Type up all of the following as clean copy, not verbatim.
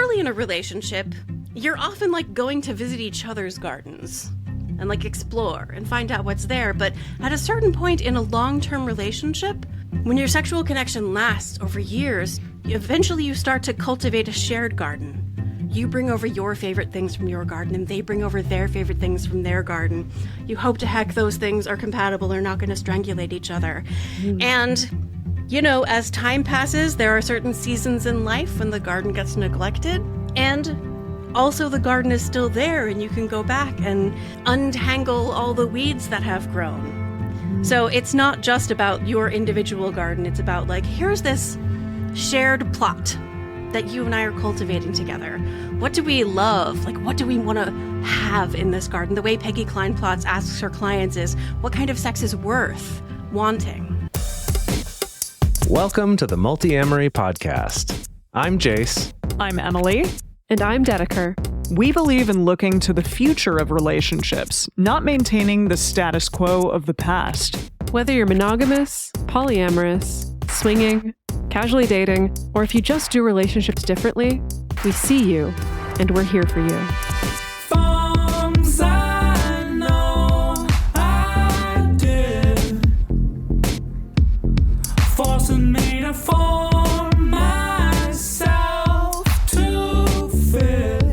early in a relationship, you're often like going to visit each other's gardens and like explore and find out what's there. But at a certain point in a long-term relationship, when your sexual connection lasts over years, eventually you start to cultivate a shared garden. You bring over your favorite things from your garden, and they bring over their favorite things from their garden. You hope to heck those things are compatible or not going to strangulate each other. And, you know, as time passes, there are certain seasons in life when the garden gets neglected, and also the garden is still there, and you can go back and untangle all the weeds that have grown. So it's not just about your individual garden. It's about, like, here's this shared plot that you and I are cultivating together. What do we love? Like, what do we want to have in this garden? The way Peggy Kleinplatz asks her clients is, what kind of sex is worth wanting? Welcome to the Multiamory podcast. I'm Jace. I'm Emily. And I'm Dedeker. We believe in looking to the future of relationships, not maintaining the status quo of the past. Whether you're monogamous, polyamorous, swinging, casually dating, or if you just do relationships differently, we see you, and we're here for you. Things I know I did, forcing me to form myself to fit.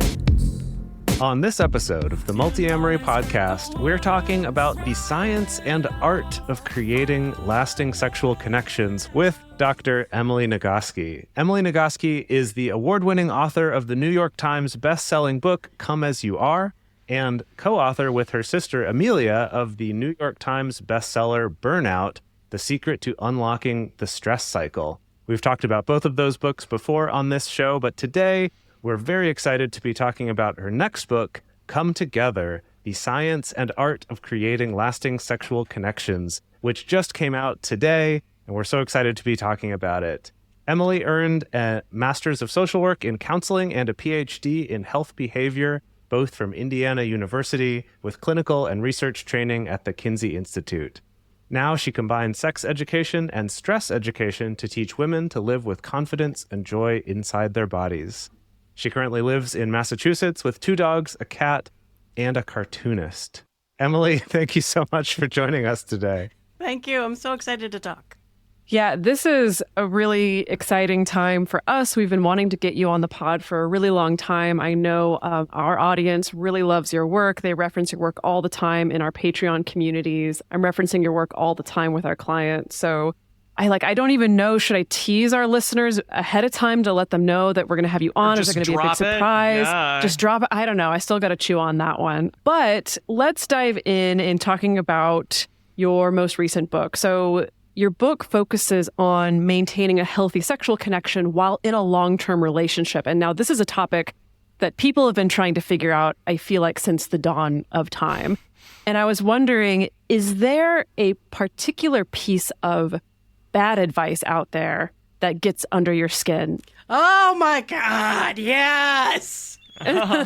On this episode of the Multiamory podcast, we're talking about the science and art of creating lasting sexual connections with Dr. Emily Nagoski. Emily Nagoski is the award-winning author of the New York Times best-selling book, Come As You Are, and co-author with her sister Amelia of the New York Times bestseller, Burnout, The Secret to Unlocking the Stress Cycle. We've talked about both of those books before on this show, but today we're very excited to be talking about her next book, Come Together, The Science and Art of Creating Lasting Sexual Connections, which just came out today, and we're so excited to be talking about it. Emily earned a Master's of Social Work in Counseling and a Ph.D. in Health Behavior, both from Indiana University, with clinical and research training at the Kinsey Institute. Now she combines sex education and stress education to teach women to live with confidence and joy inside their bodies. She currently lives in Massachusetts with 2 dogs, a cat, and a cartoonist. Emily, thank you so much for joining us today. Thank you. I'm so excited to talk. Yeah, this is a really exciting time for us. We've been wanting to get you on the pod for a really long time. I know our audience really loves your work. They reference your work all the time in our Patreon communities. I'm referencing your work all the time with our clients. So I don't even know, should I tease our listeners ahead of time to let them know that we're going to have you on? Is there going to be a big surprise? Yeah. Just drop it. I don't know. I still got to chew on that one. But let's dive in talking about your most recent book. So your book focuses on maintaining a healthy sexual connection while in a long-term relationship. And now this is a topic that people have been trying to figure out, I feel like, since the dawn of time. And I was wondering, is there a particular piece of bad advice out there that gets under your skin? Oh my God, yes! and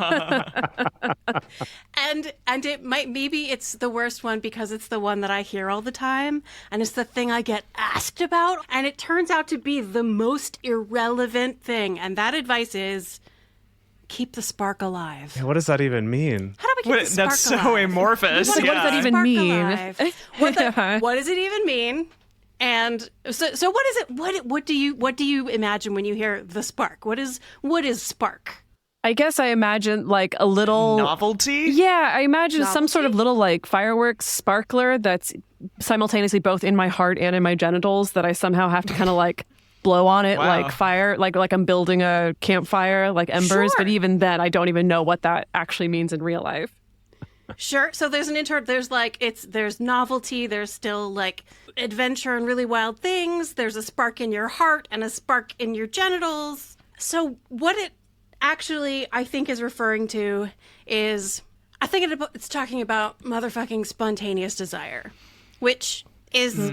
it might, maybe it's the worst one because it's the one that I hear all the time, and it's the thing I get asked about, and it turns out to be the most irrelevant thing, and that advice is keep the spark alive. Yeah, what does that even mean? How do we keep the spark That's alive? so amorphous. What does that even Spark mean? alive. What does it even mean? And so what is it? What do you imagine when you hear the spark? What is spark? I guess I imagine like a little novelty. Yeah, I imagine some sort of little like fireworks sparkler that's simultaneously both in my heart and in my genitals that I somehow have to kind of like blow on it. Wow. Like fire, like I'm building a campfire, like embers. Sure. But even then, I don't even know what that actually means in real life. Sure. So there's there's novelty, there's still like adventure and really wild things. There's a spark in your heart and a spark in your genitals. So what it actually, I think, is referring to is, I think it's talking about motherfucking spontaneous desire, which is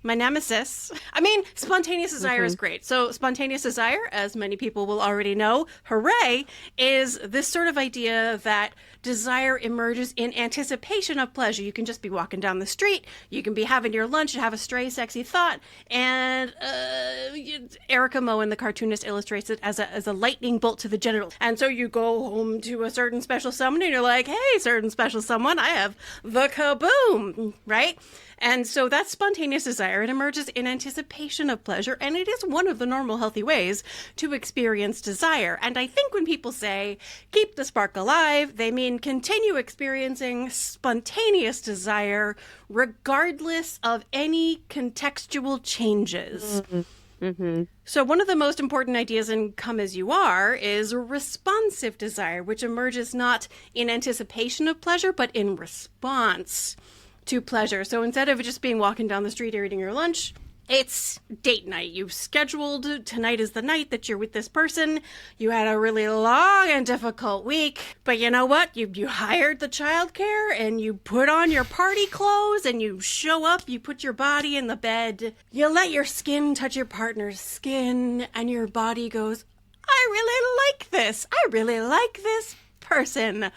my nemesis. I mean, spontaneous desire is great. So spontaneous desire, as many people will already know, hooray, is this sort of idea that desire emerges in anticipation of pleasure. You can just be walking down the street, you can be having your lunch and have a stray, sexy thought, and Erica Moen, the cartoonist, illustrates it as a lightning bolt to the genitals. And so you go home to a certain special someone and you're like, hey, certain special someone, I have the kaboom, right? And so that's spontaneous desire. It emerges in anticipation of pleasure, and it is one of the normal healthy ways to experience desire. And I think when people say, keep the spark alive, they mean continue experiencing spontaneous desire regardless of any contextual changes. Mm-hmm. So one of the most important ideas in Come As You Are is responsive desire, which emerges not in anticipation of pleasure, but in response to pleasure. So instead of just being walking down the street or eating your lunch, it's date night. You've scheduled, tonight is the night that you're with this person. You had a really long and difficult week, but you know what? You hired the childcare and you put on your party clothes and you show up, you put your body in the bed, you let your skin touch your partner's skin, and your body goes, I really like this. I really like this person.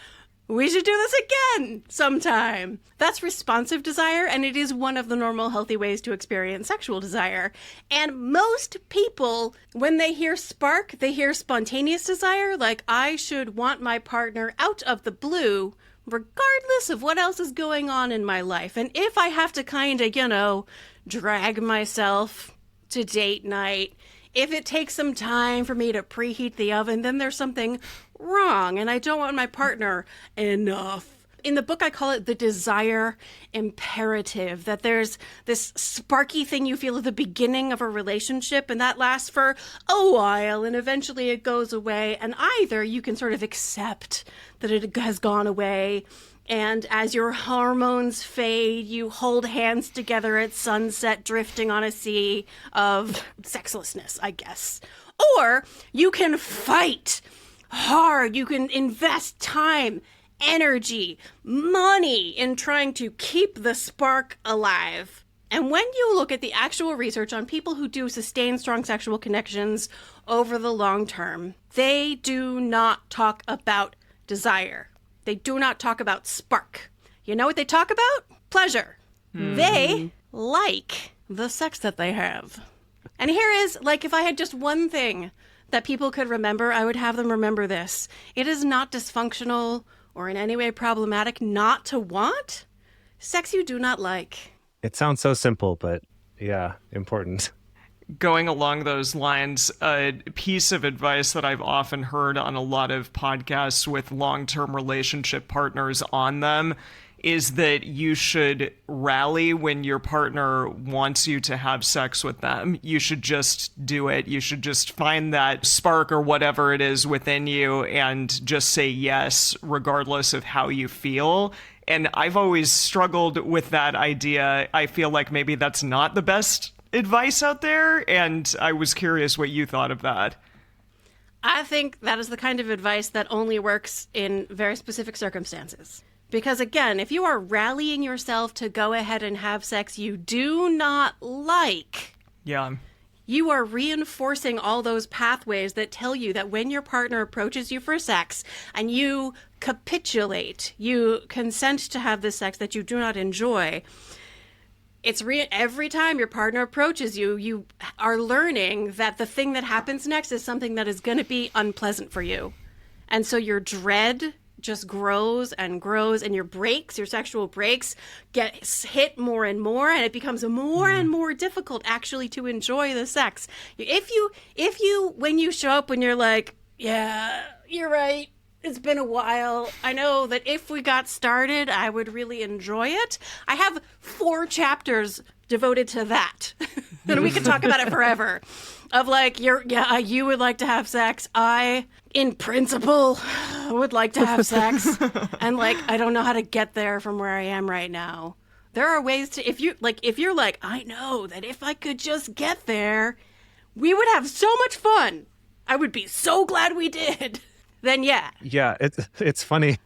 We should do this again sometime. That's responsive desire, and it is one of the normal healthy ways to experience sexual desire. And most people, when they hear spark, they hear spontaneous desire, like I should want my partner out of the blue, regardless of what else is going on in my life. And if I have to kind of, drag myself to date night, if it takes some time for me to preheat the oven, then there's something wrong, and I don't want my partner enough. In the book, I call it the desire imperative, that there's this sparky thing you feel at the beginning of a relationship, and that lasts for a while, and eventually it goes away, and either you can sort of accept that it has gone away, and as your hormones fade, you hold hands together at sunset, drifting on a sea of sexlessness, I guess. Or you can fight hard. You can invest time, energy, money in trying to keep the spark alive. And when you look at the actual research on people who do sustain strong sexual connections over the long term, they do not talk about desire. They do not talk about spark. You know what they talk about? Pleasure. They like the sex that they have. And here is, if I had just one thing that people could remember, I would have them remember this. It is not dysfunctional or in any way problematic not to want sex you do not like. It sounds so simple, but yeah, important. Going along those lines, a piece of advice that I've often heard on a lot of podcasts with long-term relationship partners on them is that you should rally when your partner wants you to have sex with them. You should just do it. You should just find that spark or whatever it is within you and just say yes, regardless of how you feel. And I've always struggled with that idea. I feel like maybe that's not the best advice out there, and I was curious what you thought of that. I think that is the kind of advice that only works in very specific circumstances. Because again, if you are rallying yourself to go ahead and have sex you do not like, Yeah. you are reinforcing all those pathways that tell you that when your partner approaches you for sex and you capitulate, you consent to have this sex that you do not enjoy, it's every time your partner approaches you, you are learning that the thing that happens next is something that is going to be unpleasant for you. And so your dread just grows and grows, and your sexual breaks get hit more and more, and it becomes more and more difficult actually to enjoy the sex. If you, when you show up and you're like, yeah, you're right, it's been a while, I know that if we got started, I would really enjoy it. I have 4 chapters devoted to that. And we could talk about it forever. Of you would like to have sex. I, in principle, would like to have sex. And I don't know how to get there from where I am right now. There are ways to, if you're like, I know that if I could just get there, we would have so much fun. I would be so glad we did. Then yeah. Yeah, it's funny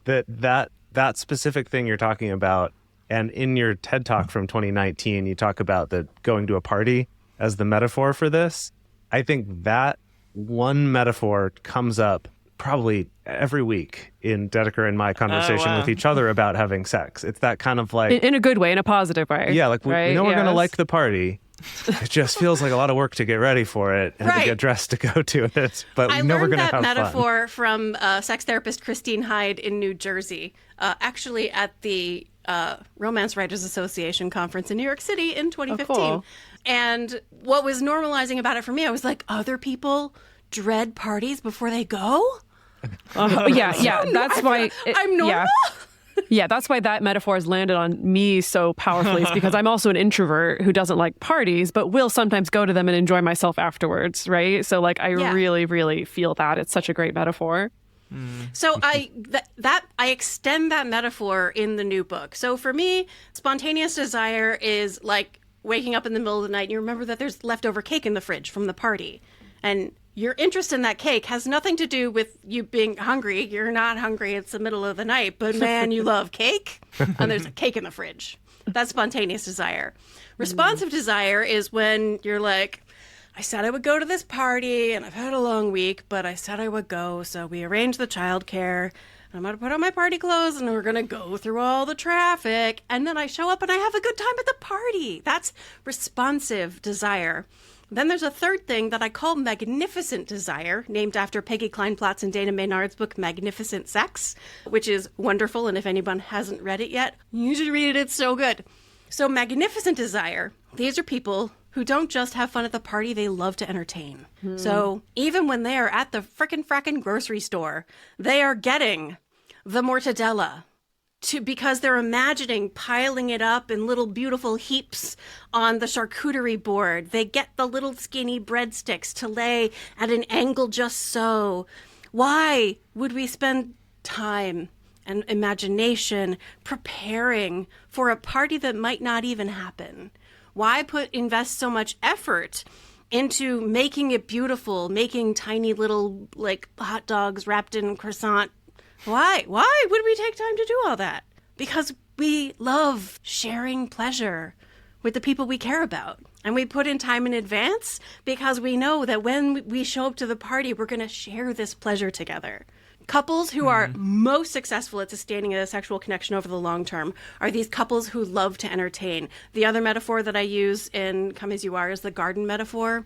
that specific thing you're talking about, and in your TED Talk from 2019, you talk about the going to a party as the metaphor for this. I think that one metaphor comes up probably every week in Dedeker and my conversation with each other about having sex. It's that kind of in a good way, in a positive way. Yeah, we know we're going to like the party. It just feels like a lot of work to get ready for it and to get dressed to go to it. But I we know we're learned going to that have metaphor from sex therapist Christine Hyde in New Jersey, actually at the Romance Writers Association conference in New York City in 2015. Oh, cool. And what was normalizing about it for me, I was like, other people dread parties before they go? Yeah. That's why I'm normal? Yeah, that's why that metaphor has landed on me so powerfully. It's because I'm also an introvert who doesn't like parties, but will sometimes go to them and enjoy myself afterwards, right? So like I really, really feel that. It's such a great metaphor. So I extend that metaphor in the new book. So for me, spontaneous desire is like waking up in the middle of the night and you remember that there's leftover cake in the fridge from the party. And your interest in that cake has nothing to do with you being hungry. You're not hungry. It's the middle of the night. But man, you love cake. And there's a cake in the fridge. That's spontaneous desire. Responsive desire is when you're like, I said I would go to this party and I've had a long week, but I said I would go. So we arranged the childcare. I'm going to put on my party clothes and we're going to go through all the traffic. And then I show up and I have a good time at the party. That's responsive desire. Then there's a third thing that I call magnificent desire, named after Peggy Kleinplatz and Dana Maynard's book, Magnificent Sex, which is wonderful. And if anyone hasn't read it yet, you should read it. It's so good. So magnificent desire, these are people who don't just have fun at the party, they love to entertain. So even when they are at the frickin' grocery store, they are getting the mortadella, because they're imagining piling it up in little beautiful heaps on the charcuterie board. They get the little skinny breadsticks to lay at an angle just so. Why would we spend time and imagination preparing for a party that might not even happen? Why invest so much effort into making it beautiful, making tiny little like hot dogs wrapped in croissant? Why would we take time to do all that? Because we love sharing pleasure with the people we care about. And we put in time in advance because we know that when we show up to the party, we're going to share this pleasure together. Couples who are most successful at sustaining a sexual connection over the long term are these couples who love to entertain. The other metaphor that I use in Come As You Are is the garden metaphor.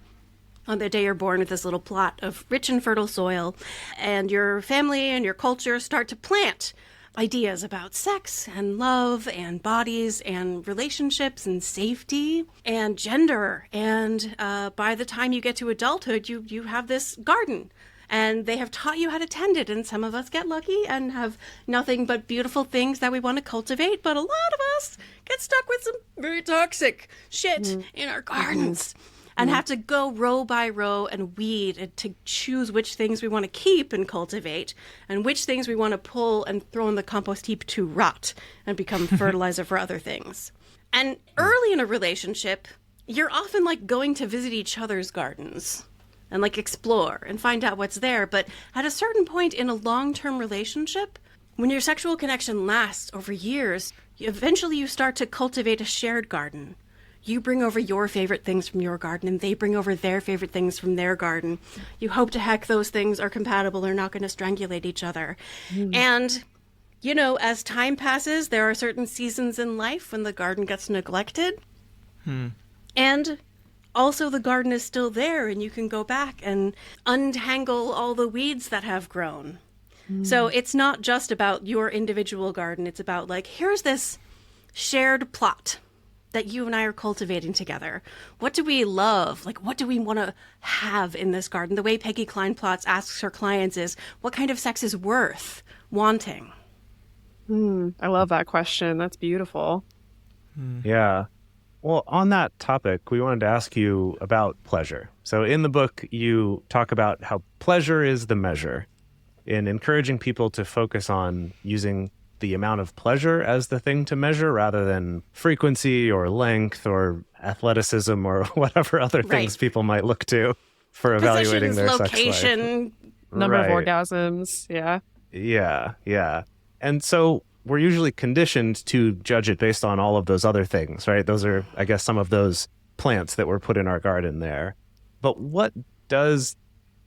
On the day you're born with this little plot of rich and fertile soil, and your family and your culture start to plant ideas about sex and love and bodies and relationships and safety and gender. And by the time you get to adulthood, you have this garden. And they have taught you how to tend it. And some of us get lucky and have nothing but beautiful things that we want to cultivate. But a lot of us get stuck with some very toxic shit in our gardens. And have to go row by row and weed and to choose which things we want to keep and cultivate and which things we want to pull and throw in the compost heap to rot and become fertilizer for other things. And early in a relationship, you're often like going to visit each other's gardens and like explore and find out what's there. But at a certain point in a long-term relationship, when your sexual connection lasts over years, eventually you start to cultivate a shared garden. You bring over your favorite things from your garden and they bring over their favorite things from their garden. You hope to heck those things are compatible or not going to strangulate each other. And, you know, as time passes, there are certain seasons in life when the garden gets neglected. And also the garden is still there and you can go back and untangle all the weeds that have grown. So it's not just about your individual garden. It's about like, here's this shared plot that you and I are cultivating together. What do we love? Like, what do we want to have in this garden? The way Peggy Kleinplatz asks her clients is, what kind of sex is worth wanting? I love that question. That's beautiful. Yeah. Well, on that topic, we wanted to ask you about pleasure. So in the book, you talk about how pleasure is the measure in encouraging people to focus on using the amount of pleasure as the thing to measure rather than frequency or length or athleticism or whatever other things people might look to for evaluating their location, sex life. Number of orgasms. Yeah. And so we're usually conditioned to judge it based on all of those other things, right? Those are, I guess, some of those plants that were put in our garden there. But what does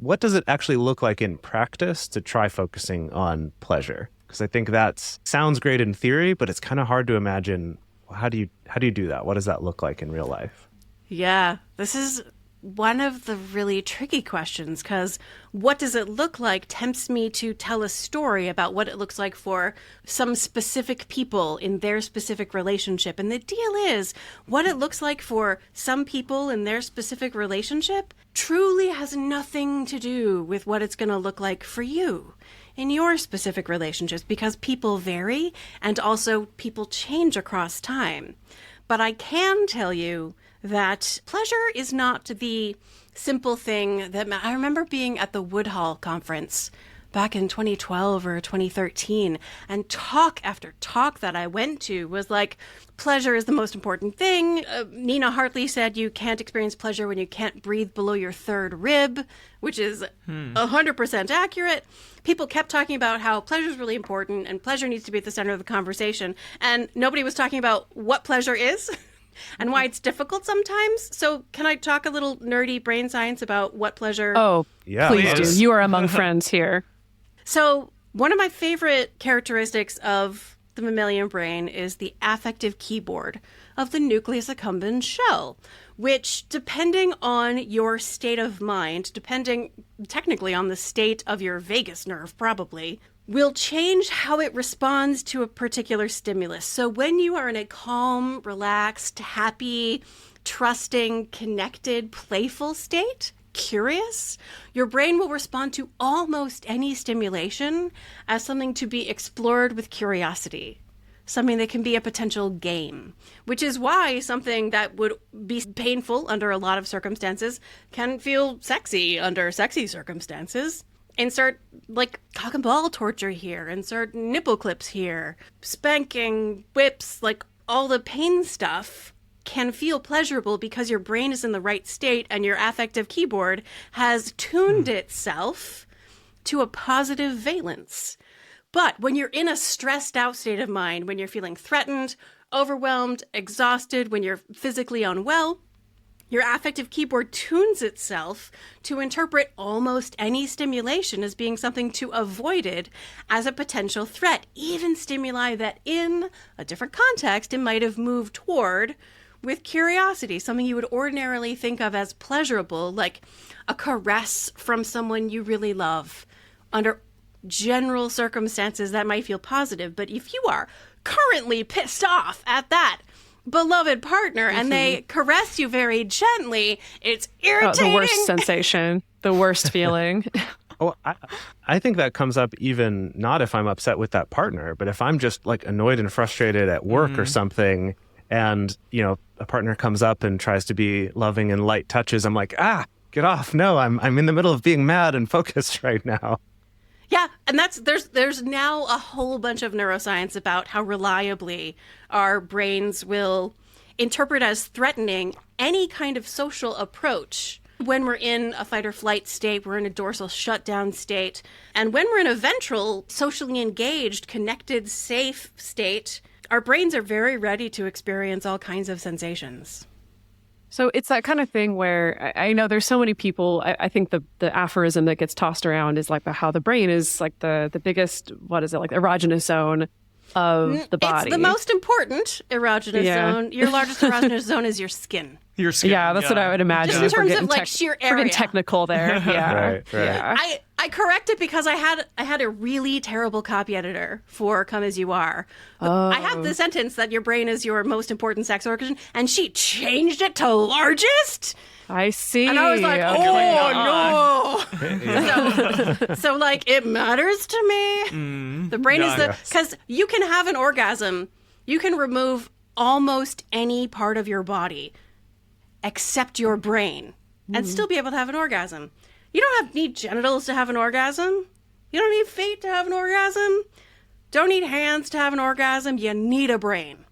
it actually look like in practice to try focusing on pleasure? Because I think that sounds great in theory, but it's kind of hard to imagine. How do you do that? What does that look like in real life? Yeah, this is one of the really tricky questions, because what does it look like tempts me to tell a story about what it looks like for some specific people in their specific relationship. And the deal is, what it looks like for some people in their specific relationship truly has nothing to do with what it's going to look like for you in your specific relationships, because people vary and also people change across time. But I can tell you that pleasure is not the simple thing that I remember being at the Woodhall conference back in 2012 or 2013, and talk after talk that I went to was like, pleasure is the most important thing. Nina Hartley said you can't experience pleasure when you can't breathe below your third rib, which is 100% accurate. People kept talking about how pleasure is really important and pleasure needs to be at the center of the conversation, and nobody was talking about what pleasure is. And why it's difficult sometimes. So can I talk a little nerdy brain science about what pleasure? Oh, Yeah, please please. do. You are among friends here. So one of my favorite characteristics of the mammalian brain is the affective keyboard of the nucleus accumbens shell, which, depending on your state of mind, depending technically on the state of your vagus nerve probably, will change how it responds to a particular stimulus. So when you are in a calm, relaxed, happy, trusting, connected, playful state, curious, your brain will respond to almost any stimulation as something to be explored with curiosity, something that can be a potential game, which is why something that would be painful under a lot of circumstances can feel sexy under sexy circumstances. Insert like cock and ball torture here, insert nipple clips here, spanking, whips, like all the pain stuff can feel pleasurable because your brain is in the right state and your affective keyboard has tuned itself to a positive valence. But when you're in a stressed out state of mind, when you're feeling threatened, overwhelmed, exhausted, when you're physically unwell, your affective keyboard tunes itself to interpret almost any stimulation as being something to avoided as a potential threat, even stimuli that in a different context it might have moved toward with curiosity, something you would ordinarily think of as pleasurable, like a caress from someone you really love. Under general circumstances, that might feel positive, but if you are currently pissed off at that beloved partner and they caress you very gently, it's irritating. The worst sensation, the worst feeling. Oh, I think that comes up even not if I'm upset with that partner, but if I'm just like annoyed and frustrated at work or something, and, you know, a partner comes up and tries to be loving and light touches, I'm like, get off. No, I'm in the middle of being mad and focused right now. Yeah, and there's now a whole bunch of neuroscience about how reliably our brains will interpret as threatening any kind of social approach. When we're in a fight or flight state, we're in a dorsal shutdown state. And when we're in a ventral, socially engaged, connected, safe state, our brains are very ready to experience all kinds of sensations. So it's that kind of thing where I know there's so many people. I think the aphorism that gets tossed around is like how the brain is like the biggest, what is it, like erogenous zone of the body. It's the most important erogenous zone. Your largest erogenous zone is your skin. Your skin. Yeah, that's what I would imagine. Just in if we're terms getting of like sheer area. We're getting technical there. Yeah. Right. Yeah. I correct it because I had a really terrible copy editor for Come As You Are. I have the sentence that your brain is your most important sex organ, and she changed it to largest. I see. And I was like, Yeah. no. So like, it matters to me. The brain is because you can have an orgasm. You can remove almost any part of your body except your brain and still be able to have an orgasm. You don't need genitals to have an orgasm. You don't need feet to have an orgasm. Don't need hands to have an orgasm. You need a brain.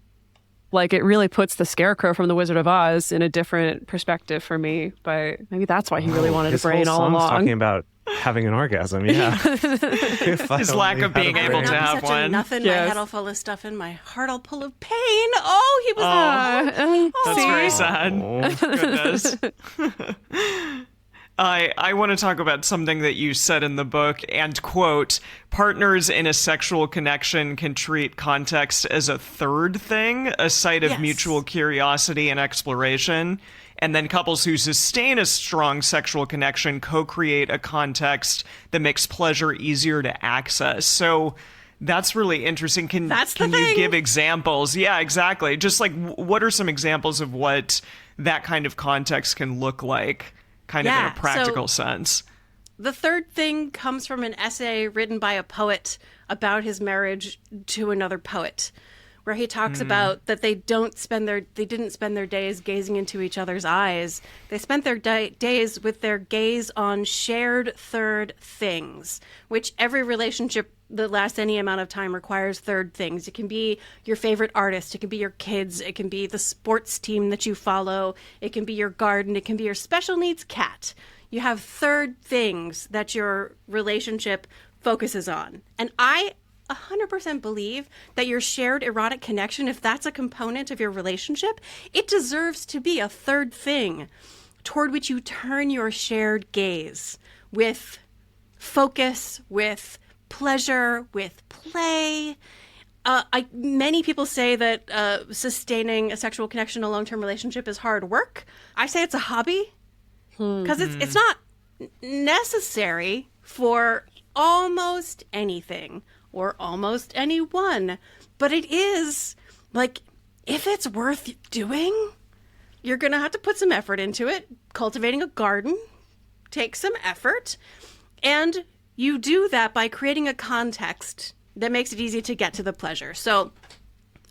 Like, it really puts the Scarecrow from The Wizard of Oz in a different perspective for me. But maybe that's why he really wanted a brain all along. Talking about having an orgasm, yeah. His lack of being able to have such one. Nothing. My head all full of stuff and my heart all full of pain. Oh, he was. That's very sad. Goodness. I want to talk about something that you said in the book, and quote, partners in a sexual connection can treat context as a third thing, a site of mutual curiosity and exploration. And then couples who sustain a strong sexual connection co-create a context that makes pleasure easier to access. So that's really interesting. Can you give examples? Yeah, exactly. Just like, what are some examples of what that kind of context can look like, kind of in a practical sense? The third thing comes from an essay written by a poet about his marriage to another poet, where he talks about that they didn't spend their days gazing into each other's eyes. They spent their days with their gaze on shared third things, which every relationship that lasts any amount of time requires third things. It can be your favorite artist. It can be your kids. It can be the sports team that you follow. It can be your garden. It can be your special needs cat. You have third things that your relationship focuses on. And I 100% believe that your shared erotic connection, if that's a component of your relationship, it deserves to be a third thing toward which you turn your shared gaze with focus, with pleasure, with play. Many people say that sustaining a sexual connection in a long-term relationship is hard work. I say it's a hobby because it's not necessary for almost anything or almost anyone, but it is, like, if it's worth doing, you're gonna have to put some effort into it. Cultivating a garden takes some effort, and you do that by creating a context that makes it easy to get to the pleasure. So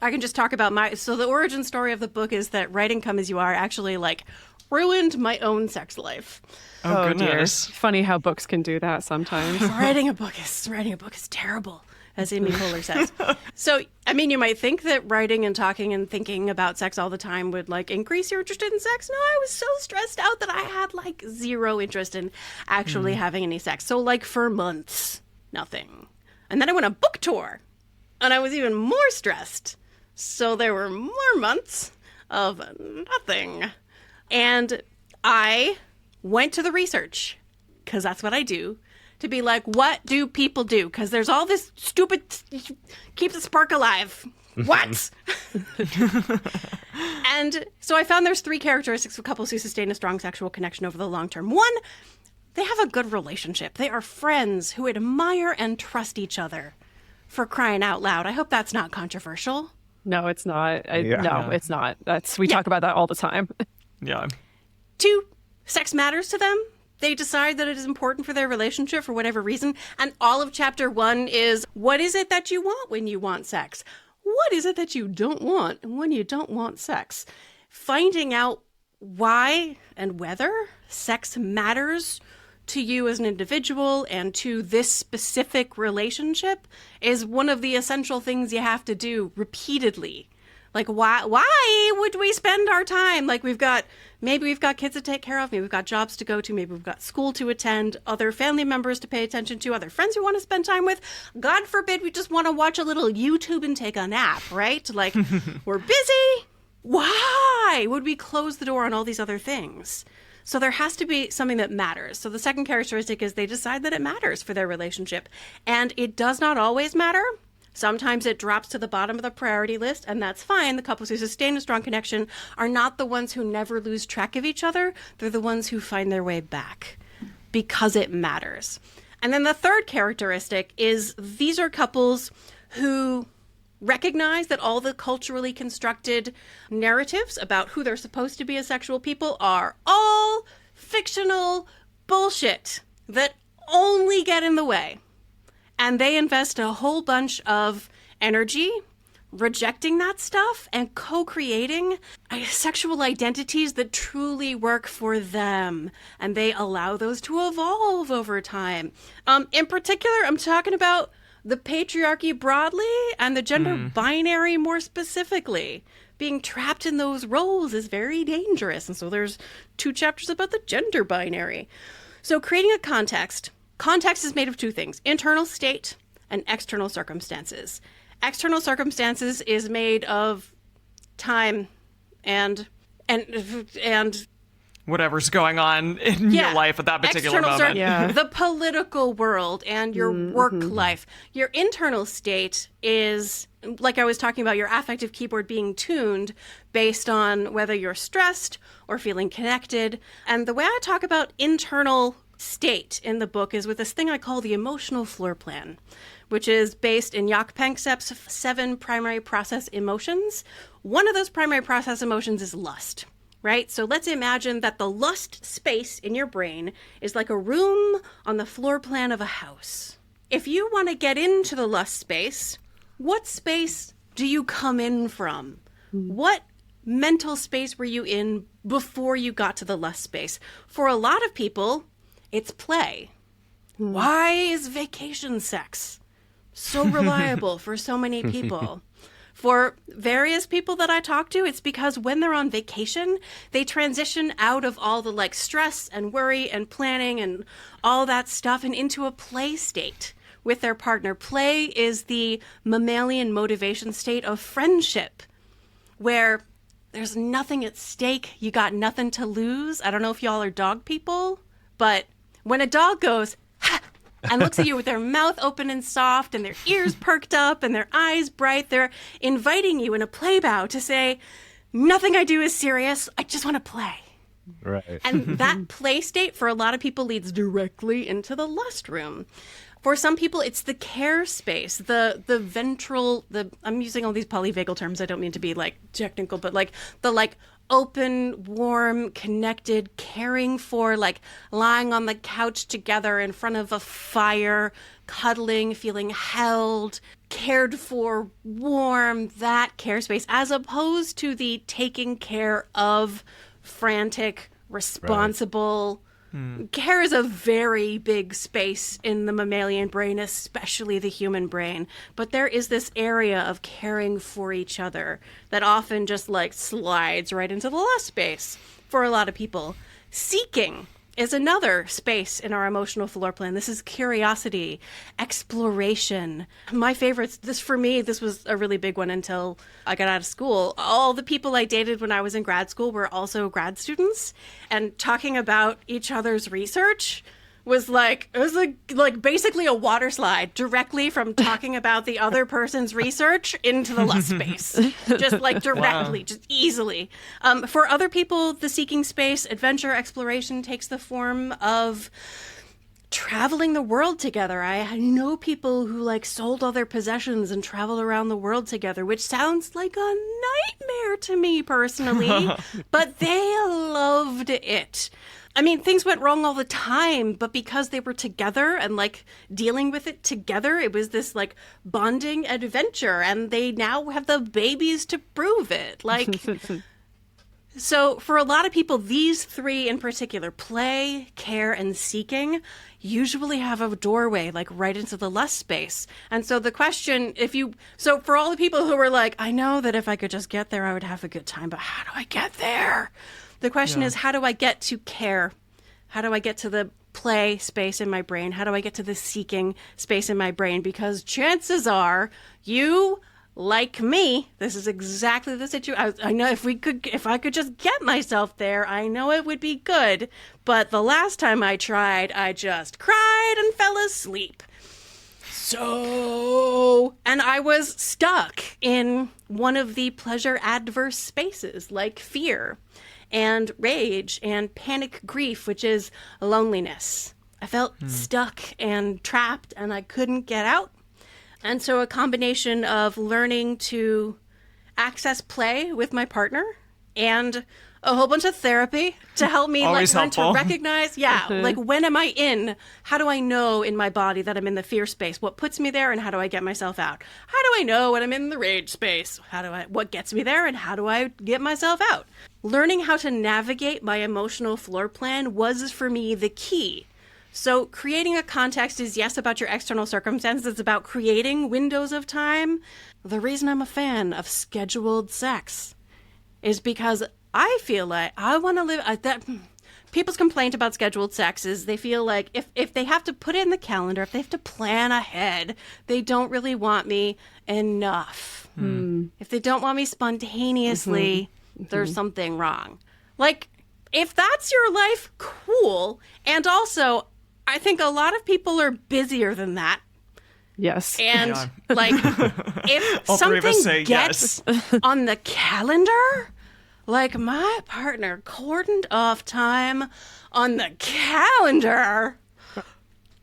I can just talk about the origin story of the book is that Writing Come As You Are actually, like, ruined my own sex life. Oh, Dear. goodness. Funny how books can do that sometimes. Writing a book is terrible, as Amy Poehler says. So, I mean, you might think that writing and talking and thinking about sex all the time would, like, increase your interest in sex. No, I was so stressed out that I had, like, zero interest in actually having any sex. So, like, for months, nothing. And then I went on a book tour, and I was even more stressed. So there were more months of nothing. And I went to the research, because that's what I do, to be like, what do people do? Because there's all this stupid, keep the spark alive. What? And so I found there's 3 characteristics of couples who sustain a strong sexual connection over the long term. 1, they have a good relationship. They are friends who admire and trust each other. For crying out loud. I hope that's not controversial. No, it's not. No, it's not. We talk about that all the time. Yeah. 2, sex matters to them. They decide that it is important for their relationship for whatever reason. And all of chapter 1 is, what is it that you want when you want sex? What is it that you don't want when you don't want sex? Finding out why and whether sex matters to you as an individual and to this specific relationship is one of the essential things you have to do repeatedly. Like, why would we spend our time? Like, maybe we've got kids to take care of, maybe we've got jobs to go to, maybe we've got school to attend, other family members to pay attention to, other friends we want to spend time with. God forbid we just want to watch a little YouTube and take a nap, right? Like, we're busy. Why would we close the door on all these other things? So there has to be something that matters. So the second characteristic is they decide that it matters for their relationship. And it does not always matter. Sometimes it drops to the bottom of the priority list, and that's fine. The couples who sustain a strong connection are not the ones who never lose track of each other. They're the ones who find their way back because it matters. And then the third characteristic is these are couples who recognize that all the culturally constructed narratives about who they're supposed to be as sexual people are all fictional bullshit that only get in the way. And they invest a whole bunch of energy rejecting that stuff and co-creating sexual identities that truly work for them. And they allow those to evolve over time. In particular, I'm talking about the patriarchy broadly and the gender binary more specifically. Being trapped in those roles is very dangerous. And so there's 2 chapters about the gender binary. So creating a context is made of 2 things, internal state and external circumstances. External circumstances is made of time and whatever's going on in your life at that particular External moment. The political world and your work life. Your internal state is, like I was talking about, your affective keyboard being tuned based on whether you're stressed or feeling connected. And the way I talk about internal state in the book is with this thing I call the emotional floor plan, which is based in Jaak Panksepp's 7 primary process emotions. One of those primary process emotions is lust, right? So let's imagine that the lust space in your brain is like a room on the floor plan of a house. If you want to get into the lust space, what space do you come in from? What mental space were you in before you got to the lust space? For a lot of people, it's play. Why is vacation sex so reliable for so many people? For various people that I talk to, it's because when they're on vacation, they transition out of all the stress and worry and planning and all that stuff and into a play state with their partner. Play is the mammalian motivation state of friendship, where there's nothing at stake. You got nothing to lose. I don't know if y'all are dog people, but when a dog goes, ha, and looks at you with their mouth open and soft and their ears perked up and their eyes bright, they're inviting you in a play bow to say, nothing I do is serious. I just want to play. Right. And that play state for a lot of people leads directly into the lust room. For some people, it's the care space, the ventral, I'm using all these polyvagal terms. I don't mean to be technical, but the open, warm, connected, caring for, lying on the couch together in front of a fire, cuddling, feeling held, cared for, warm, that care space, as opposed to the taking care of, frantic, responsible. Right. Care is a very big space in the mammalian brain, especially the human brain. But there is this area of caring for each other that often just slides right into the lust space for a lot of people. Seeking is another space in our emotional floor plan. This is curiosity, exploration. My favorites, this was a really big one until I got out of school. All the people I dated when I was in grad school were also grad students, and talking about each other's research was basically a water slide directly from talking about the other person's research into the lust space. Just directly, just easily. For other people, the seeking space, adventure, exploration takes the form of traveling the world together. I know people who sold all their possessions and traveled around the world together, which sounds like a nightmare to me personally, but they loved it. I mean, things went wrong all the time, but because they were together and dealing with it together, it was this bonding adventure, and they now have the babies to prove it. So for a lot of people, these 3 in particular, play, care, and seeking, usually have a doorway right into the lust space. And so the question, so for all the people who were I know that if I could just get there, I would have a good time, but how do I get there? The question is, how do I get to care? How do I get to the play space in my brain? How do I get to the seeking space in my brain? Because chances are you, like me, this is exactly the situation. I know if I could just get myself there, I know it would be good. But the last time I tried, I just cried and fell asleep. And I was stuck in one of the pleasure adverse spaces, like fear and rage and panic grief, which is loneliness. I felt stuck and trapped, and I couldn't get out. And so a combination of learning to access play with my partner and a whole bunch of therapy to help me learn to recognize, when am I in? How do I know in my body that I'm in the fear space? What puts me there, and how do I get myself out? How do I know when I'm in the rage space? What gets me there, and how do I get myself out? Learning how to navigate my emotional floor plan was for me the key. So creating a context is, yes, about your external circumstances. It's about creating windows of time. The reason I'm a fan of scheduled sex is because I feel like I want to live that. People's complaint about scheduled sex is they feel like if they have to put it in the calendar, if they have to plan ahead, they don't really want me enough. If they don't want me spontaneously, there's something wrong. if that's your life, cool. And also, I think a lot of people are busier than that. Yes. And like, if All three of us something say gets on the calendar, like my partner cordoned off time on the calendar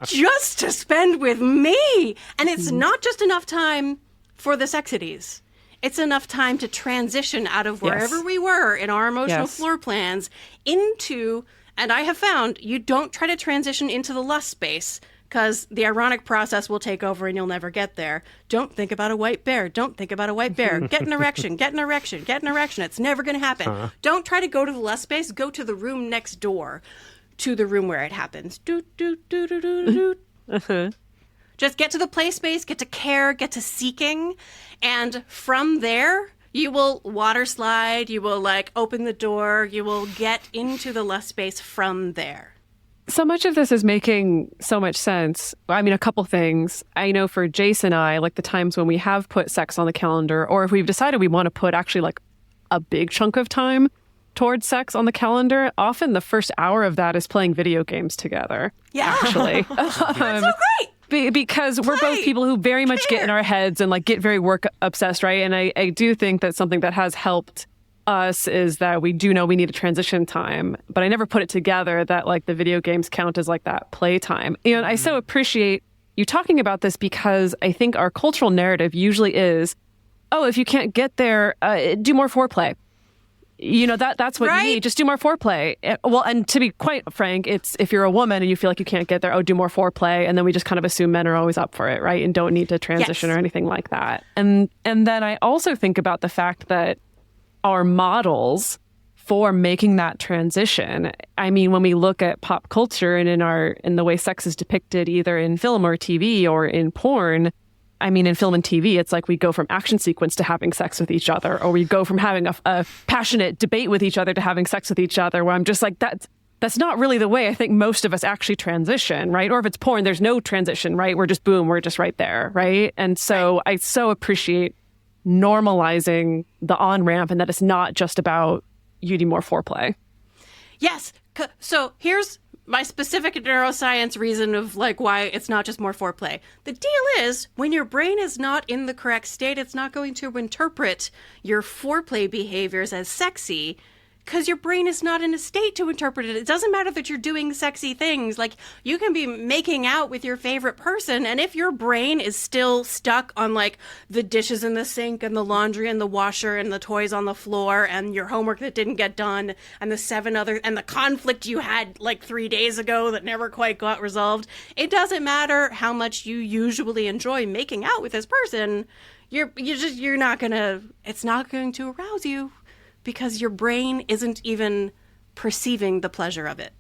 just to spend with me. And it's not just enough time for the sexities. It's enough time to transition out of wherever we were in our emotional floor plans into, and I have found, you don't try to transition into the lust space, because the ironic process will take over and you'll never get there. Don't think about a white bear. Don't think about a white bear. Get an erection. Get an erection. Get an erection. It's never going to happen. Don't try to go to the lust space. Go to the room next door to the room where it happens. Doot, doot, doot, doot, doot, doot. Just get to the play space, get to care, get to seeking. And from there, you will water slide. You will like open the door. You will get into the lust space from there. So much of this is making so much sense. I mean, a couple things. I know for Jace and I, like the times when we have put sex on the calendar, or if we've decided we want to put actually like a big chunk of time towards sex on the calendar, often the first hour of that is playing video games together. Yeah. Actually. That's so great. Because we're both people who very much get in our heads and like get very work obsessed, right? And I do think that something that has helped us is that we do know we need a transition time, but I never put it together that like the video games count as like that play time. And I so appreciate you talking about this because I think our cultural narrative usually is, oh, if you can't get there, do more foreplay. You know, that's what you need. Just do more foreplay. Well, and to be quite frank, it's if you're a woman and you feel like you can't get there, oh, do more foreplay. And then we just kind of assume men are always up for it, right? And don't need to transition or anything like that. And then I also think about the fact that our models for making that transition. I mean, when we look at pop culture and in the way sex is depicted either in film or TV or in porn, I mean, in film and TV, it's like we go from action sequence to having sex with each other, or we go from having a passionate debate with each other to having sex with each other, where I'm just like, that's not really the way I think most of us actually transition, right? Or if it's porn, there's no transition, right? We're just boom, we're just right there, right? And so I so appreciate normalizing the on-ramp and that it's not just about you need more foreplay. Yes. So here's my specific neuroscience reason of like why it's not just more foreplay. The deal is when your brain is not in the correct state, it's not going to interpret your foreplay behaviors as sexy because your brain is not in a state to interpret it. It doesn't matter that you're doing sexy things. Like, you can be making out with your favorite person, and if your brain is still stuck on, like, the dishes in the sink and the laundry and the washer and the toys on the floor and your homework that didn't get done and the conflict you had, like, 3 days ago that never quite got resolved, it doesn't matter how much you usually enjoy making out with this person. It's not going to arouse you. Because your brain isn't even perceiving the pleasure of it.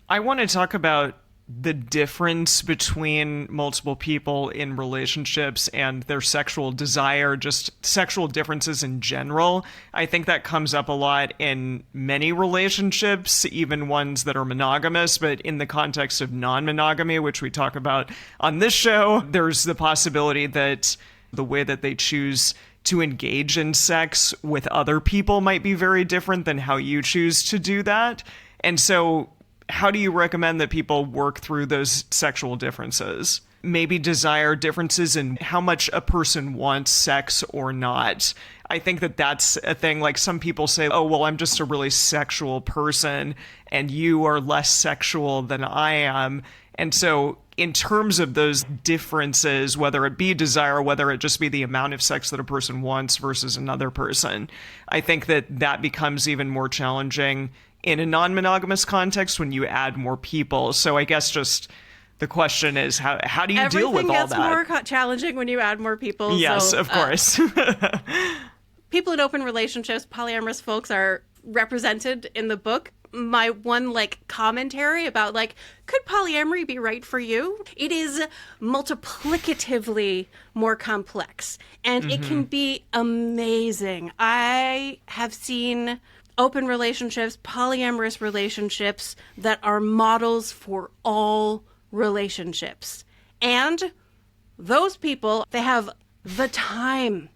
I want to talk about the difference between multiple people in relationships and their sexual desire, just sexual differences in general. I think that comes up a lot in many relationships, even ones that are monogamous, but in the context of non-monogamy, which we talk about on this show, there's the possibility that the way that they choose to engage in sex with other people might be very different than how you choose to do that. And so how do you recommend that people work through those sexual differences? Maybe desire differences in how much a person wants sex or not. I think that that's a thing. Like, some people say, oh, well, I'm just a really sexual person and you are less sexual than I am. And so in terms of those differences, whether it be desire, whether it just be the amount of sex that a person wants versus another person, I think that becomes even more challenging in a non-monogamous context when you add more people. So I guess just the question is, how do you deal with all that? Everything gets more challenging when you add more people. Yes, so, of course. People in open relationships, polyamorous folks, are represented in the book. My one commentary about could polyamory be right for you? It is multiplicatively more complex, and it can be amazing. I have seen open relationships, polyamorous relationships that are models for all relationships. And those people, they have the time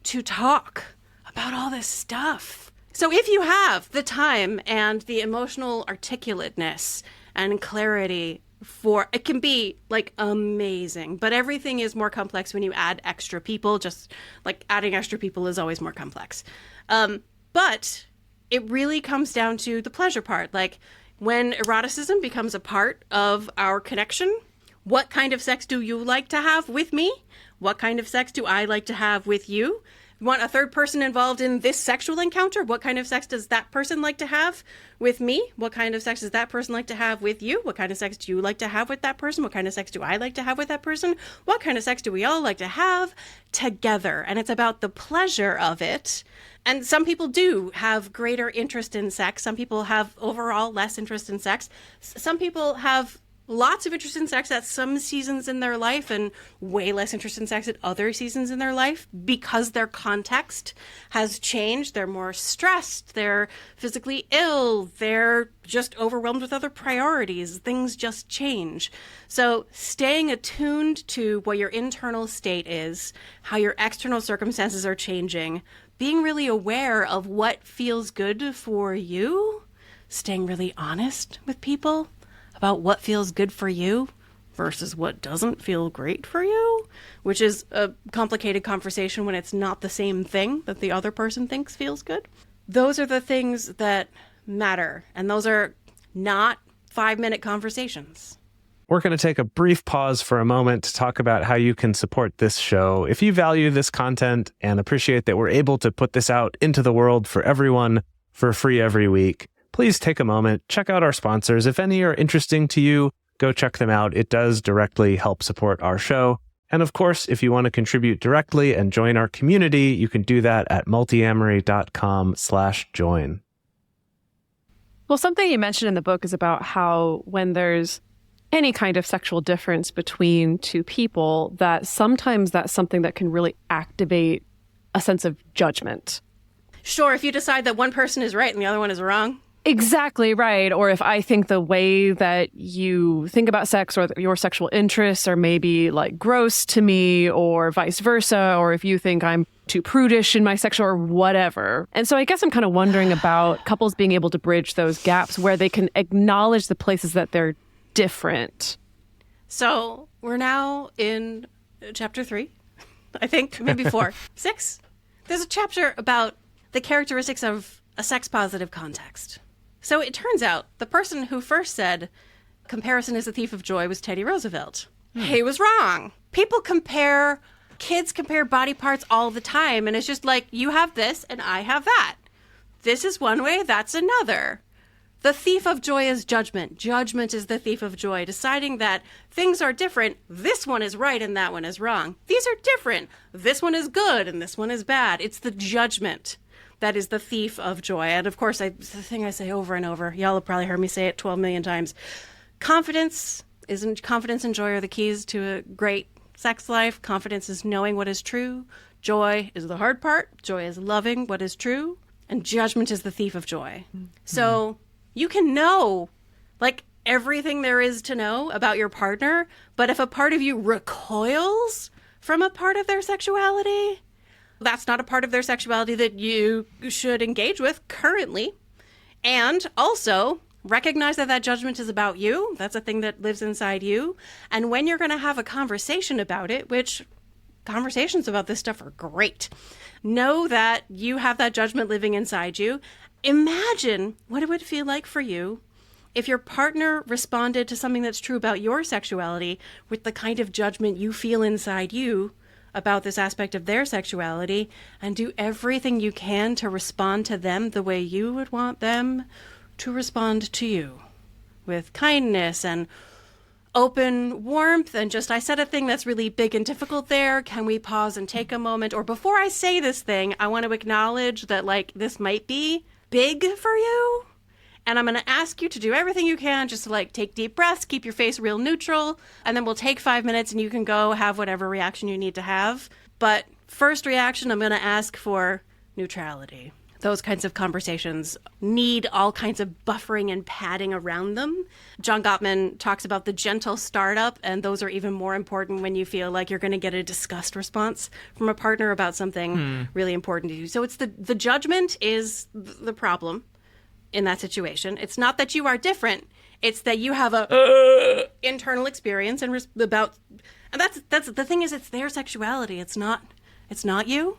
to talk about all this stuff. So if you have the time and the emotional articulateness and clarity for it, can be like amazing, but everything is more complex when you add extra people. Just like adding extra people is always more complex. But it really comes down to the pleasure part. Like when eroticism becomes a part of our connection, what kind of sex do you like to have with me? What kind of sex do I like to have with you? Want a third person involved in this sexual encounter? What kind of sex does that person like to have with me? What kind of sex does that person like to have with you? What kind of sex do you like to have with that person? What kind of sex do I like to have with that person? What kind of sex do we all like to have together? And it's about the pleasure of it. And some people do have greater interest in sex. Some people have overall less interest in sex. Some people have lots of interest in sex at some seasons in their life and way less interest in sex at other seasons in their life because their context has changed. They're more stressed. They're physically ill. They're just overwhelmed with other priorities. Things just change. So staying attuned to what your internal state is, how your external circumstances are changing, being really aware of what feels good for you, staying really honest with people about what feels good for you versus what doesn't feel great for you, which is a complicated conversation when it's not the same thing that the other person thinks feels good. Those are the things that matter, and those are not 5-minute conversations. We're going to take a brief pause for a moment to talk about how you can support this show. If you value this content and appreciate that we're able to put this out into the world for everyone for free every week, please take a moment, check out our sponsors. If any are interesting to you, go check them out. It does directly help support our show. And of course, if you want to contribute directly and join our community, you can do that at multiamory.com/join. Well, something you mentioned in the book is about how when there's any kind of sexual difference between two people, that sometimes that's something that can really activate a sense of judgment. Sure, if you decide that one person is right and the other one is wrong. Exactly right. Or if I think the way that you think about sex or your sexual interests are maybe like gross to me or vice versa, or if you think I'm too prudish in my sexual or whatever. And so I guess I'm kind of wondering about couples being able to bridge those gaps where they can acknowledge the places that they're different. So we're now in chapter 3, I think, maybe 4, 6. There's a chapter about the characteristics of a sex-positive context. So it turns out the person who first said comparison is the thief of joy was Teddy Roosevelt. He was wrong. Kids compare body parts all the time, and it's just like, you have this and I have that. This is one way, that's another. The thief of joy is judgment. Judgment is the thief of joy, deciding that things are different. This one is right and that one is wrong. These are different. This one is good and this one is bad. It's the judgment that is the thief of joy. And of course, the thing I say over and over, y'all have probably heard me say it 12 million times. Confidence and joy are the keys to a great sex life. Confidence is knowing what is true. Joy is the hard part. Joy is loving what is true. And judgment is the thief of joy. Mm-hmm. So you can know like everything there is to know about your partner, but if a part of you recoils from a part of their sexuality, that's not a part of their sexuality that you should engage with currently. And also recognize that that judgment is about you. That's a thing that lives inside you. And when you're going to have a conversation about it, which conversations about this stuff are great, know that you have that judgment living inside you. Imagine what it would feel like for you if your partner responded to something that's true about your sexuality with the kind of judgment you feel inside you about this aspect of their sexuality, and do everything you can to respond to them the way you would want them to respond to you, with kindness and open warmth. And just, I said a thing that's really big and difficult there. Can we pause and take a moment? Or before I say this thing, I want to acknowledge that like this might be big for you. And I'm going to ask you to do everything you can just to like take deep breaths, keep your face real neutral, and then we'll take 5 minutes and you can go have whatever reaction you need to have. But first reaction, I'm going to ask for neutrality. those kinds of conversations need all kinds of buffering and padding around them. John Gottman talks about the gentle startup, and those are even more important when you feel like you're going to get a disgust response from a partner about something really important to you. So it's the judgment is the problem in that situation. It's not that you are different. It's that you have a internal experience and that's the thing is it's their sexuality. It's not you.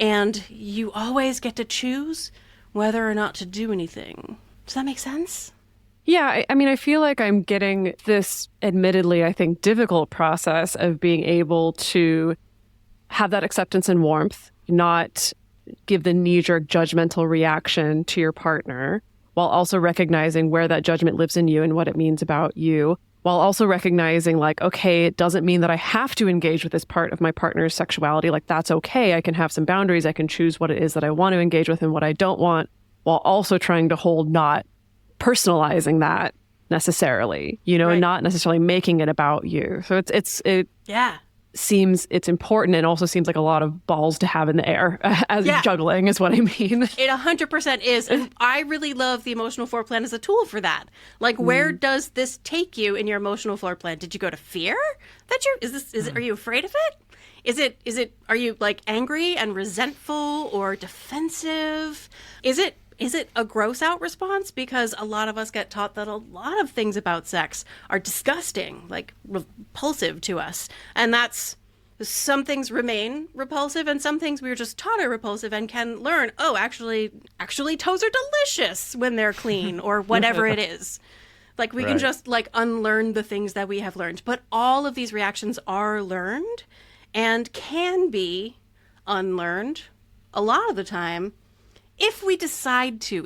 And you always get to choose whether or not to do anything. Does that make sense? Yeah, I mean, I feel like I'm getting this, admittedly, I think, difficult process of being able to have that acceptance and warmth, not give the knee-jerk judgmental reaction to your partner, while also recognizing where that judgment lives in you and what it means about you, while also recognizing, like, okay, it doesn't mean that I have to engage with this part of my partner's sexuality. Like, that's okay. I can have some boundaries. I can choose what it is that I want to engage with and what I don't want, while also trying to hold not personalizing that necessarily, and not necessarily making it about you. So it seems it's important, and also seems like a lot of balls to have in the air as juggling is what I mean. It 100% is. And I really love the emotional floor plan as a tool for that. Like, where does this take you in your emotional floor plan? Did you go to fear? Are you afraid of it? Are you like angry and resentful or defensive? Is it a gross out response? Because a lot of us get taught that a lot of things about sex are disgusting, like repulsive to us. And some things remain repulsive and some things we were just taught are repulsive and can learn, actually toes are delicious when they're clean or whatever it is. Like we can just like unlearn the things that we have learned. But all of these reactions are learned and can be unlearned a lot of the time. If we decide to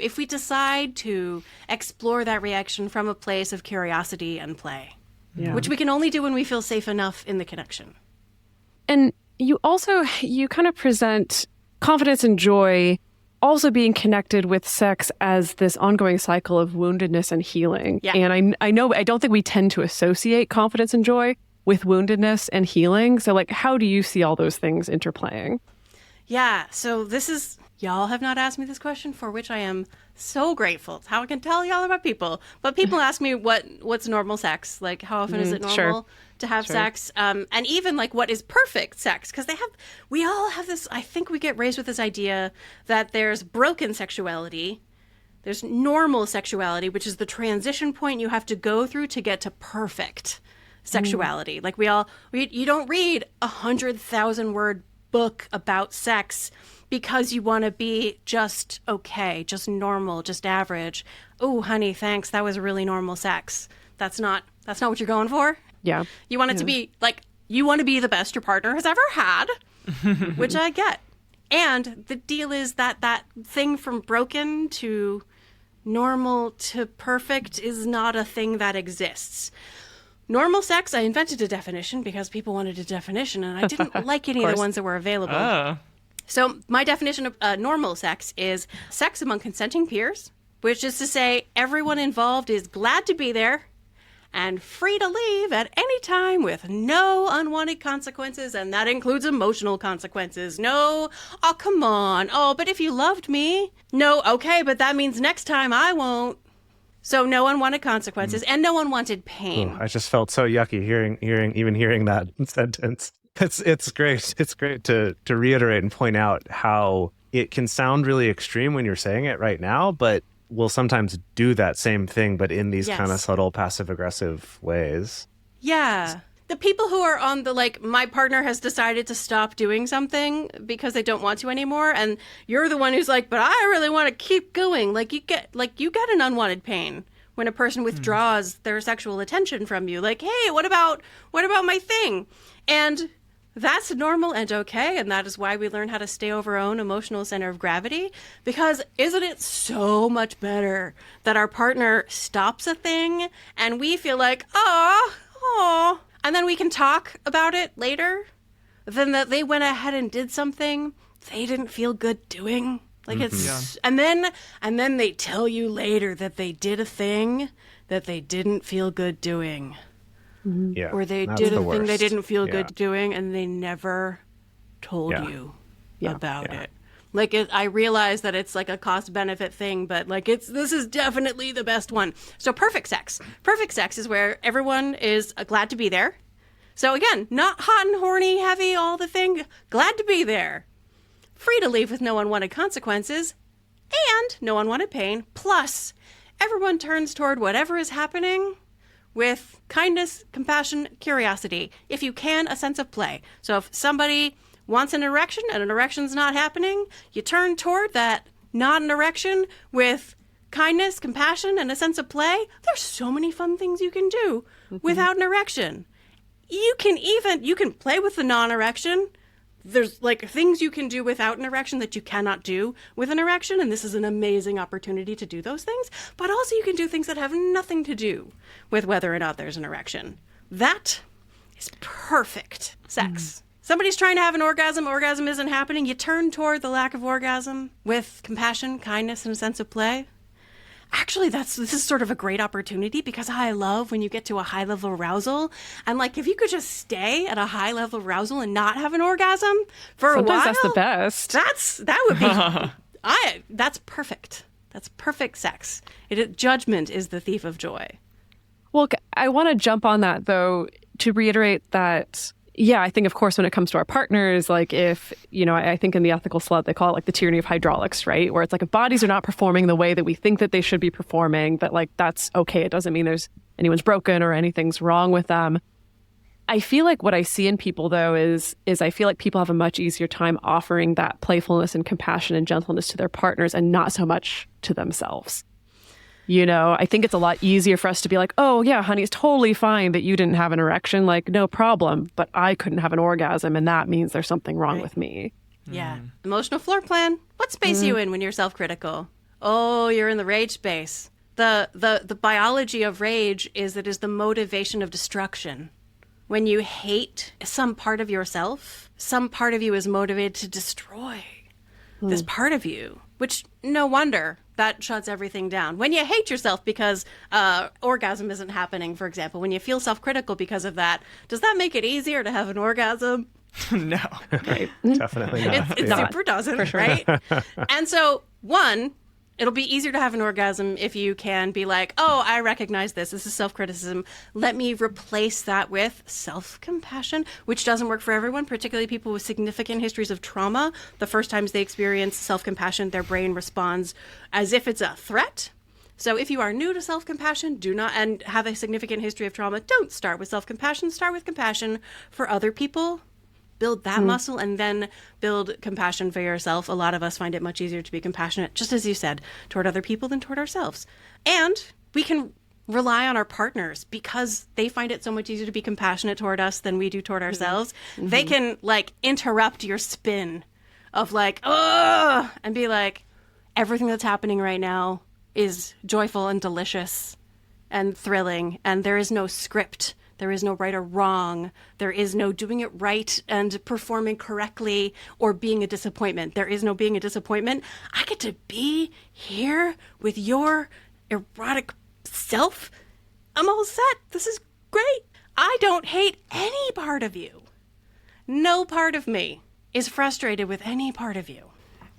explore that reaction from a place of curiosity and play, which we can only do when we feel safe enough in the connection. And you kind of present confidence and joy also being connected with sex as this ongoing cycle of woundedness and healing. Yeah. And I don't think we tend to associate confidence and joy with woundedness and healing. So like, how do you see all those things interplaying? Yeah, so y'all have not asked me this question, for which I am so grateful. It's how I can tell y'all about people. But people ask me what's normal sex? Like, how often is it normal to have sex? And even like, what is perfect sex? Because we all have this, I think we get raised with this idea that there's broken sexuality. There's normal sexuality, which is the transition point you have to go through to get to perfect sexuality. Like you don't read 100,000 word book about sex because you want to be just okay, just normal, just average. Oh, honey, thanks. That was really normal sex. That's not what you're going for. Yeah. You want it to be like, you want to be the best your partner has ever had, which I get. And the deal is that thing from broken to normal to perfect is not a thing that exists. Normal sex, I invented a definition because people wanted a definition, and I didn't like any of the ones that were available. So my definition of normal sex is sex among consenting peers, which is to say everyone involved is glad to be there and free to leave at any time with no unwanted consequences, and that includes emotional consequences. No, oh, come on. Oh, but if you loved me. No, okay, but that means next time I won't. So no unwanted consequences and no unwanted pain. I just felt so yucky hearing that sentence. It's great. It's great to reiterate and point out how it can sound really extreme when you're saying it right now, but we'll sometimes do that same thing, but in these kind of subtle passive-aggressive ways. Yeah. The people who are on the, like, my partner has decided to stop doing something because they don't want to anymore, and you're the one who's like, but I really want to keep going. You get an unwanted pain when a person withdraws their sexual attention from you. Like, hey, what about my thing? And that's normal and okay, and that is why we learn how to stay over our own emotional center of gravity, because isn't it so much better that our partner stops a thing and we feel like, oh, and then we can talk about it later than that they went ahead and did something they didn't feel good doing. Like and then they tell you later that they did a thing that they didn't feel good doing. Yeah, or they did a thing they didn't feel good doing, and they never told you about it. Like, I realize that it's like a cost benefit thing, but like this is definitely the best one. So perfect sex. Perfect sex is where everyone is glad to be there. So again, not hot and horny, heavy, all the thing. Glad to be there. Free to leave with no unwanted consequences and no unwanted pain. Plus, everyone turns toward whatever is happening with kindness, compassion, curiosity. If you can, a sense of play. So if somebody wants an erection and an erection's not happening, you turn toward that not an erection with kindness, compassion, and a sense of play. There's so many fun things you can do without an erection. You can play with the non-erection. There's like things you can do without an erection that you cannot do with an erection, and this is an amazing opportunity to do those things. But also you can do things that have nothing to do with whether or not there's an erection. That is perfect sex. Somebody's trying to have an orgasm isn't happening. You turn toward the lack of orgasm with compassion, kindness, and a sense of play. Actually, this is sort of a great opportunity because I love when you get to a high level arousal. And like, if you could just stay at a high level arousal and not have an orgasm for a while. Sometimes that's the best. That would be, that's perfect. That's perfect sex. Judgment is the thief of joy. Well, I want to jump on that, though, to reiterate that, yeah, I think, of course, when it comes to our partners, like if, I think in the ethical slut, they call it like the tyranny of hydraulics, right? Where it's like if bodies are not performing the way that we think that they should be performing, that like that's okay. It doesn't mean anyone's broken or anything's wrong with them. I feel like what I see in people, though, is I feel like people have a much easier time offering that playfulness and compassion and gentleness to their partners and not so much to themselves. I think it's a lot easier for us to be like, oh, yeah, honey, it's totally fine that you didn't have an erection. Like, no problem. But I couldn't have an orgasm. And that means there's something wrong with me. Yeah. Emotional floor plan. What space are you in when you're self-critical? Oh, you're in the rage space. The biology of rage is that it is the motivation of destruction. When you hate some part of yourself, some part of you is motivated to destroy this part of you, which no wonder that shuts everything down. When you hate yourself because orgasm isn't happening, for example, when you feel self-critical because of that, does that make it easier to have an orgasm? No. Right. Definitely not. It super doesn't, sure. Right? And so, it'll be easier to have an orgasm if you can be like, oh, I recognize this. This is self-criticism. Let me replace that with self-compassion, which doesn't work for everyone, particularly people with significant histories of trauma. The first times they experience self-compassion, their brain responds as if it's a threat. So if you are new to self-compassion, and have a significant history of trauma, don't start with self-compassion. Start with compassion for other people. Build that muscle and then build compassion for yourself. A lot of us find it much easier to be compassionate, just as you said, toward other people than toward ourselves. And we can rely on our partners because they find it so much easier to be compassionate toward us than we do toward ourselves. Mm-hmm. They can interrupt your spin of ugh, and be like, everything that's happening right now is joyful and delicious and thrilling, and there is no script. There is no right or wrong. There is no doing it right and performing correctly or being a disappointment. There is no being a disappointment. I get to be here with your erotic self. I'm all set. This is great. I don't hate any part of you. No part of me is frustrated with any part of you.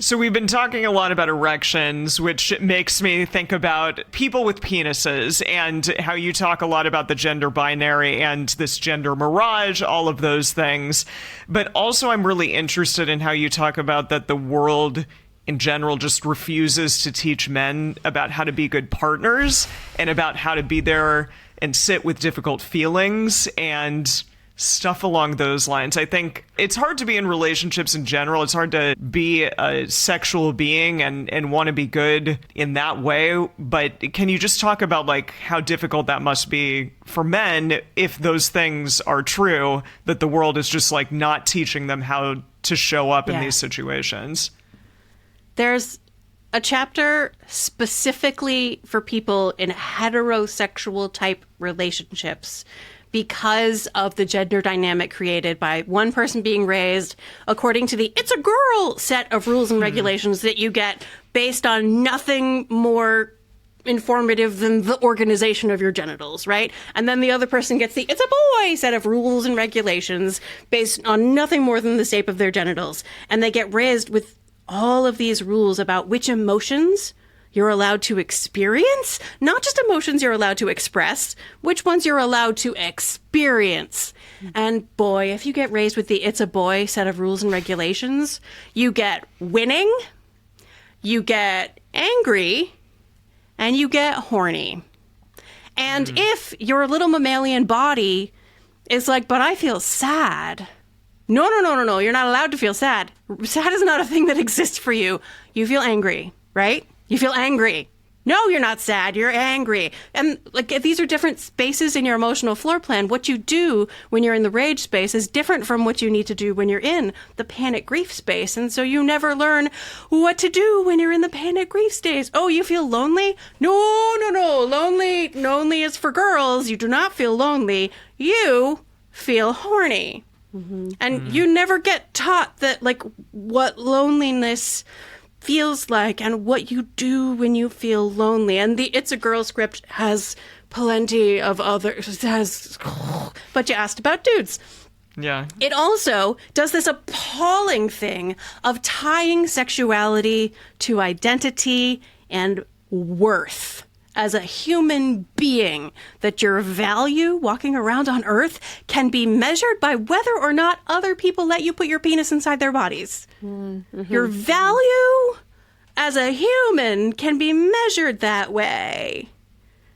So we've been talking a lot about erections, which makes me think about people with penises and how you talk a lot about the gender binary and this gender mirage, all of those things. But also I'm really interested in how you talk about that the world in general just refuses to teach men about how to be good partners and about how to be there and sit with difficult feelings and stuff along those lines. I think it's hard to be in relationships in general. It's hard to be a sexual being and want to be good in that way. But can you just talk about how difficult that must be for men if those things are true, that the world is just not teaching them how to show up in these situations? There's a chapter specifically for people in heterosexual type relationships because of the gender dynamic created by one person being raised according to the it's a girl set of rules and regulations that you get based on nothing more informative than the organization of your genitals, right? And then the other person gets the it's a boy set of rules and regulations based on nothing more than the shape of their genitals. And they get raised with all of these rules about which emotions you're allowed to experience, not just emotions you're allowed to express, which ones you're allowed to experience. And boy, if you get raised with the it's a boy set of rules and regulations, you get winning, you get angry, and you get horny. And if your little mammalian body is like, but I feel sad. No, you're not allowed to feel sad. Sad is not a thing that exists for you. You feel angry, right? You feel angry. No, you're not sad. You're angry. And like, if these are different spaces in your emotional floor plan, what you do when you're in the rage space is different from what you need to do when you're in the panic grief space. And so you never learn what to do when you're in the panic grief space. Oh, you feel lonely? No. Lonely is for girls. You do not feel lonely. You feel horny. And you never get taught that, like, what loneliness feels like and what you do when you feel lonely. And the It's a Girl script has plenty of others. But you asked about dudes. Yeah. It also does this appalling thing of tying sexuality to identity and worth. As a human being, that your value walking around on Earth can be measured by whether or not other people let you put your penis inside their bodies. Your value as a human can be measured that way.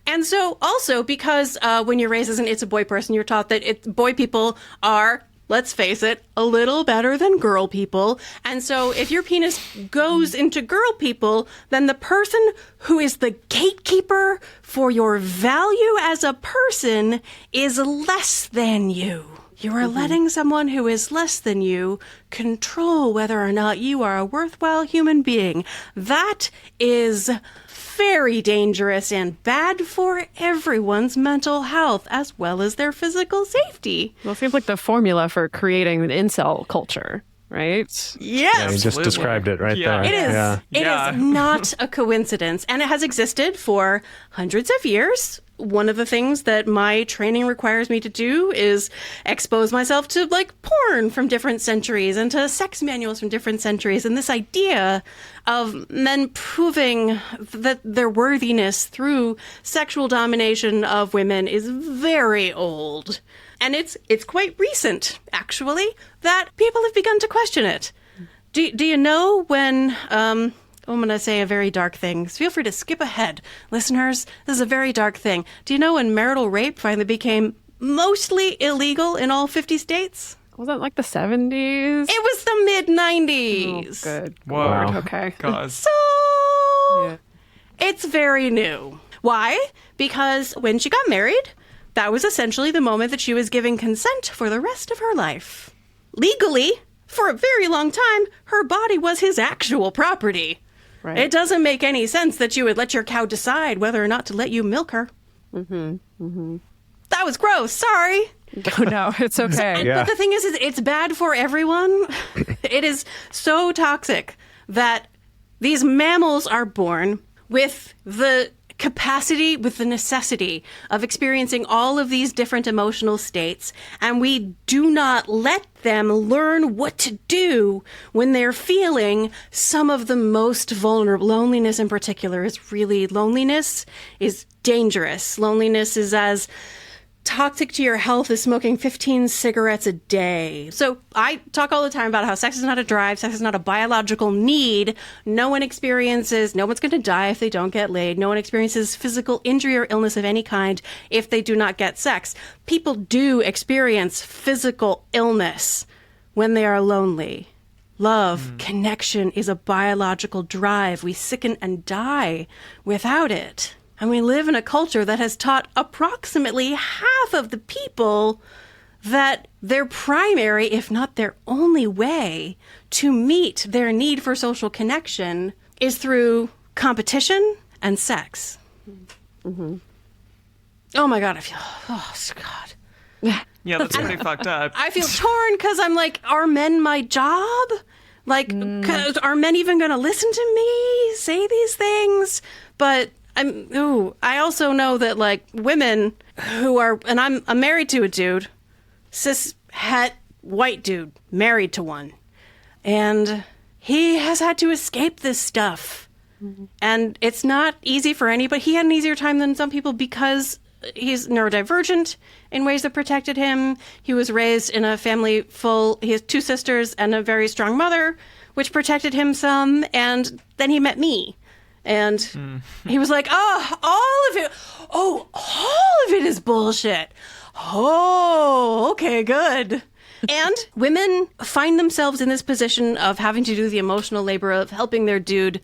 And so also because when you're raised as an It's a Boy person, you're taught that boy people are, let's face it, a little better than girl people. And so if your penis goes into girl people, then the person who is the gatekeeper for your value as a person is less than you. You are letting someone who is less than you control whether or not you are a worthwhile human being. That is very dangerous and bad for everyone's mental health as well as their physical safety. Well, it seems like the formula for creating an incel culture, right? Yes. Yeah, you just described it right there. It is. Yeah. It is not a coincidence. And it has existed for hundreds of years. One of the things that my training requires me to do is expose myself to, like, porn from different centuries and to sex manuals from different centuries. And this idea of men proving that their worthiness through sexual domination of women is very old. And it's quite recent, actually, that people have begun to question it. Do you know when... I'm going to say a very dark thing. So feel free to skip ahead, listeners. This is a very dark thing. Do you know when marital rape finally became mostly illegal in all 50 states? Was that like the 70s? It was the mid-90s. Oh, good. Whoa. Lord. Okay. God. So, It's very new. Why? Because when she got married, that was essentially the moment that she was giving consent for the rest of her life. Legally, for a very long time, her body was his actual property. Right. It doesn't make any sense that you would let your cow decide whether or not to let you milk her. That was gross. Sorry. Oh, no, it's okay. Yeah. But the thing is it's bad for everyone. It is so toxic that these mammals are born with the capacity, with the necessity of experiencing all of these different emotional states, and we do not let them learn what to do when they're feeling some of the most vulnerable. Loneliness in particular loneliness is dangerous. Loneliness is as toxic to your health as smoking 15 cigarettes a day. So I talk all the time about how sex is not a drive, sex is not a biological need. No one's going to die if they don't get laid. No one experiences physical injury or illness of any kind if they do not get sex. People do experience physical illness when they are lonely. Love, connection is a biological drive. We sicken and die without it. And we live in a culture that has taught approximately half of the people that their primary, if not their only way to meet their need for social connection is through competition and sex. Oh my God, God. Yeah, that's pretty fucked up. I feel torn because I'm like, are men my job? Like, are men even going to listen to me say these things? But I also know that, like, women who are, and I'm married to a dude, cis het white dude, married to one, and he has had to escape this stuff. And it's not easy for anybody. He had an easier time than some people because he's neurodivergent in ways that protected him. He was raised in a family he has 2 sisters and a very strong mother, which protected him some. And then he met me. And he was like, all of it is bullshit. Oh, okay, good. And women find themselves in this position of having to do the emotional labor of helping their dude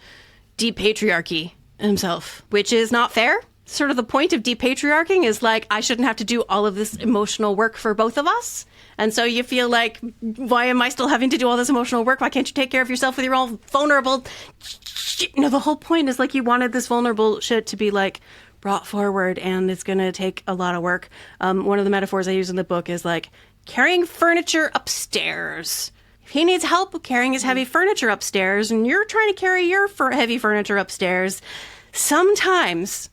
depatriarchy himself, which is not fair. Sort of the point of depatriarching is like, I shouldn't have to do all of this emotional work for both of us. And so you feel like, why am I still having to do all this emotional work? Why can't you take care of yourself with your own vulnerable shit? No, the whole point is like you wanted this vulnerable shit to be like brought forward, and it's going to take a lot of work. One of the metaphors I use in the book is like carrying furniture upstairs. If he needs help carrying his heavy furniture upstairs and you're trying to carry your heavy furniture upstairs, sometimes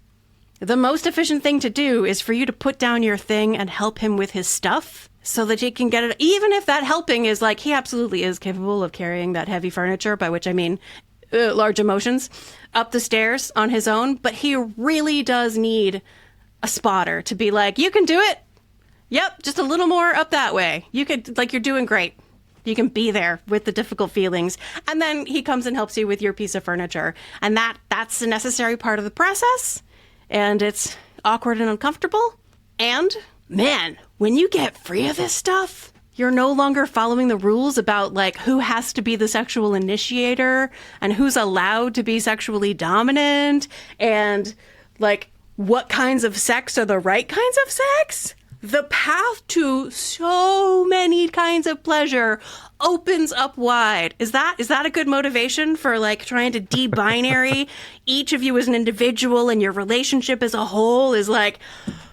the most efficient thing to do is for you to put down your thing and help him with his stuff so that he can get it. Even if that helping is like, he absolutely is capable of carrying that heavy furniture, by which I mean large emotions, up the stairs on his own. But he really does need a spotter to be like, you can do it. Yep, just a little more up that way. You could, like, you're doing great. You can be there with the difficult feelings. And then he comes and helps you with your piece of furniture. And that's a necessary part of the process. And it's awkward and uncomfortable. And, man, when you get free of this stuff, you're no longer following the rules about, like, who has to be the sexual initiator and who's allowed to be sexually dominant and, like, what kinds of sex are the right kinds of sex. The path to so many kinds of pleasure opens up wide. Is that a good motivation for like trying to de-binary each of you as an individual and your relationship as a whole? Is like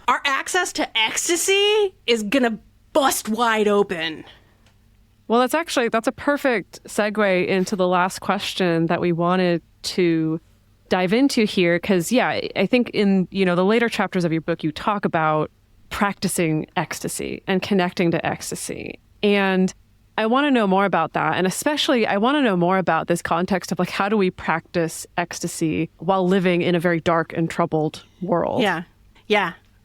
our access to ecstasy is gonna bust wide open. Well, that's a perfect segue into the last question that we wanted to dive into here. Because, yeah, I think in, the later chapters of your book, you talk about practicing ecstasy and connecting to ecstasy. And I want to know more about that. And especially, I want to know more about this context of like, how do we practice ecstasy while living in a very dark and troubled world? Yeah.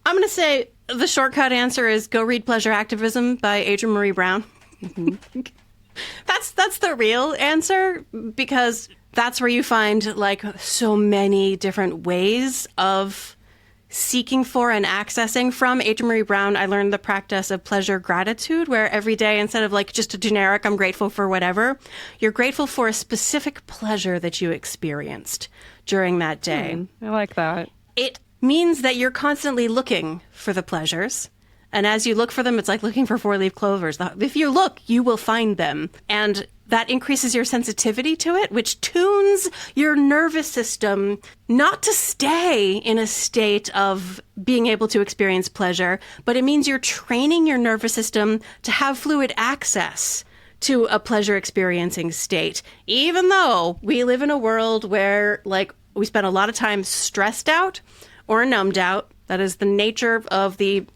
I'm going to say the shortcut answer is go read Pleasure Activism by Adrienne Marie Brown. That's the real answer, because that's where you find like so many different ways of seeking for and accessing. From Adrienne Marie Brown, I learned the practice of pleasure gratitude, where every day, instead of like just a generic, I'm grateful for whatever, you're grateful for a specific pleasure that you experienced during that day. I like that. It means that you're constantly looking for the pleasures. And as you look for them, it's like looking for 4-leaf clovers. If you look, you will find them. And that increases your sensitivity to it, which tunes your nervous system not to stay in a state of being able to experience pleasure, but it means you're training your nervous system to have fluid access to a pleasure experiencing state. Even though we live in a world where, like, we spend a lot of time stressed out or numbed out. That is the nature of the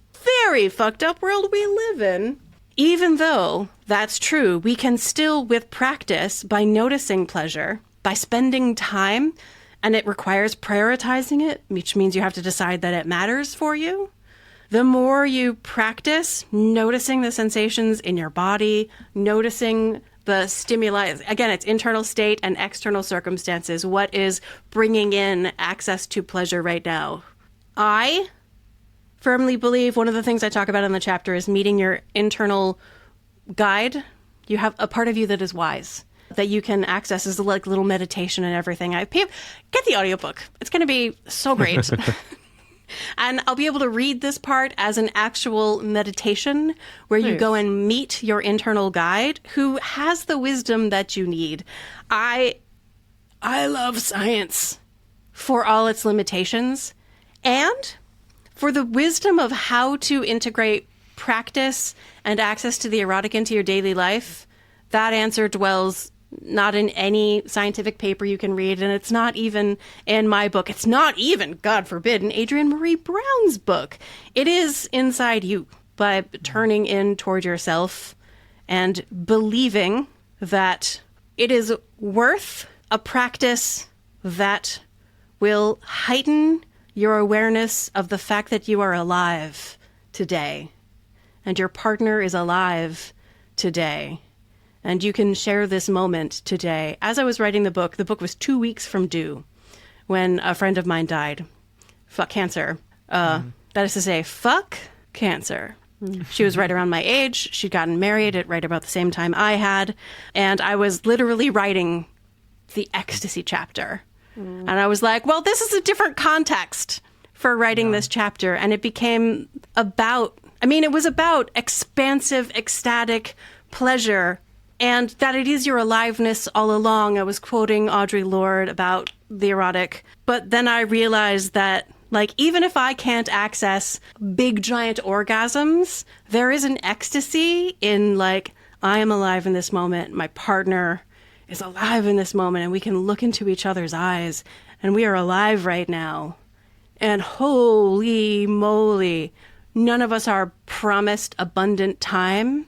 very fucked up world we live in. Even though that's true, we can still, with practice, by noticing pleasure, by spending time, and it requires prioritizing it, which means you have to decide that it matters for you. The more you practice noticing the sensations in your body, noticing the stimuli, again, it's internal state and external circumstances. What is bringing in access to pleasure right now? I firmly believe one of the things I talk about in the chapter is meeting your internal guide. You have a part of you that is wise, that you can access as like little meditation and everything. Get the audiobook. It's going to be so great. And I'll be able to read this part as an actual meditation where you go and meet your internal guide who has the wisdom that you need. I love science for all its limitations and for the wisdom of how to integrate practice and access to the erotic into your daily life. That answer dwells not in any scientific paper you can read, and it's not even in my book. It's not even, God forbid, in Adrienne Marie Brown's book. It is inside you by turning in toward yourself and believing that It is worth a practice that will heighten your awareness of the fact that you are alive today and your partner is alive today. And you can share this moment today. As I was writing the book was 2 weeks from due when a friend of mine died. Fuck cancer. That is to say, fuck cancer. She was right around my age. She'd gotten married at right about the same time I had. And I was literally writing the ecstasy chapter. And I was like, well, this is a different context for writing this chapter. And it became about, it was about expansive, ecstatic pleasure and that it is your aliveness all along. I was quoting Audre Lorde about the erotic. But then I realized that, like, even if I can't access big, giant orgasms, there is an ecstasy in, like, I am alive in this moment. My partner is alive in this moment. And we can look into each other's eyes. And we are alive right now. And holy moly, none of us are promised abundant time.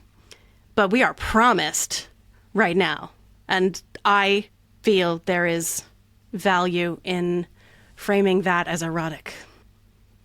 But we are promised right now. And I feel there is value in framing that as erotic.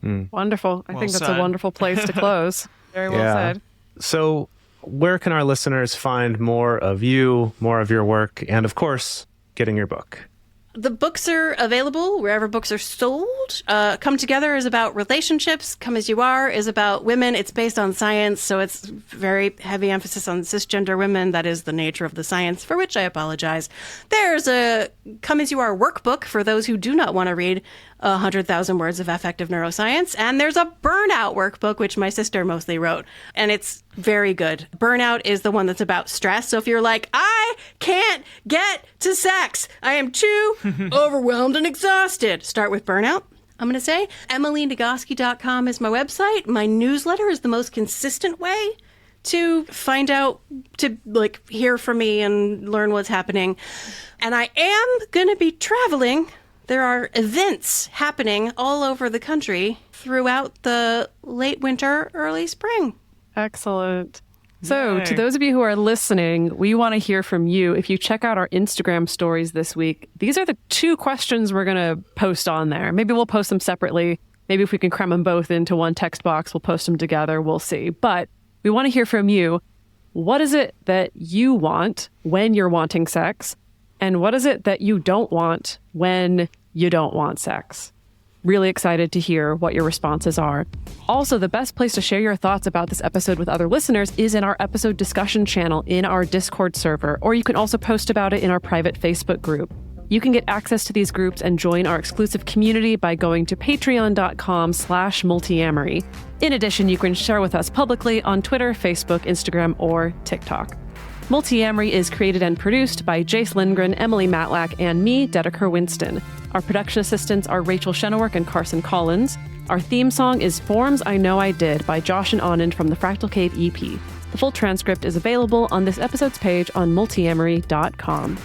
Wonderful. I think that's said. a wonderful place to close. Very well said. So where can our listeners find more of you, more of your work, and of course, getting your book? The books are available wherever books are sold. Come Together is about relationships. Come As You Are is about women. It's based on science, so it's very heavy emphasis on cisgender women. That is the nature of the science, for which I apologize. There's a Come As You Are workbook for those who do not want to read 100,000 words of affective neuroscience. And there's a Burnout workbook, which my sister mostly wrote. And it's very good. Burnout is the one that's about stress. So if you're like, I can't get to sex, I am too overwhelmed and exhausted, start with Burnout. I'm going to say EmilyNagoski.com is my website. My newsletter is the most consistent way to find out, to like hear from me and learn what's happening. And I am going to be traveling. There are events happening all over the country throughout the late winter, early spring. Excellent. So to those of you who are listening, we want to hear from you. If you check out our Instagram stories this week, these are the 2 questions we're going to post on there. Maybe we'll post them separately. Maybe if we can cram them both into one text box, we'll post them together. We'll see. But we want to hear from you. What is it that you want when you're wanting sex? And what is it that you don't want when you don't want sex? Really excited to hear what your responses are. Also, the best place to share your thoughts about this episode with other listeners is in our episode discussion channel in our Discord server, or you can also post about it in our private Facebook group. You can get access to these groups and join our exclusive community by going to patreon.com/multiamory. In addition, you can share with us publicly on Twitter, Facebook, Instagram, or TikTok. Multiamory is created and produced by Jace Lindgren, Emily Matlack, and me, Dedeker Winston. Our production assistants are Rachel Shenowork and Carson Collins. Our theme song is Forms I Know I Did by Josh and Anand from the Fractal Cave EP. The full transcript is available on this episode's page on multiamory.com.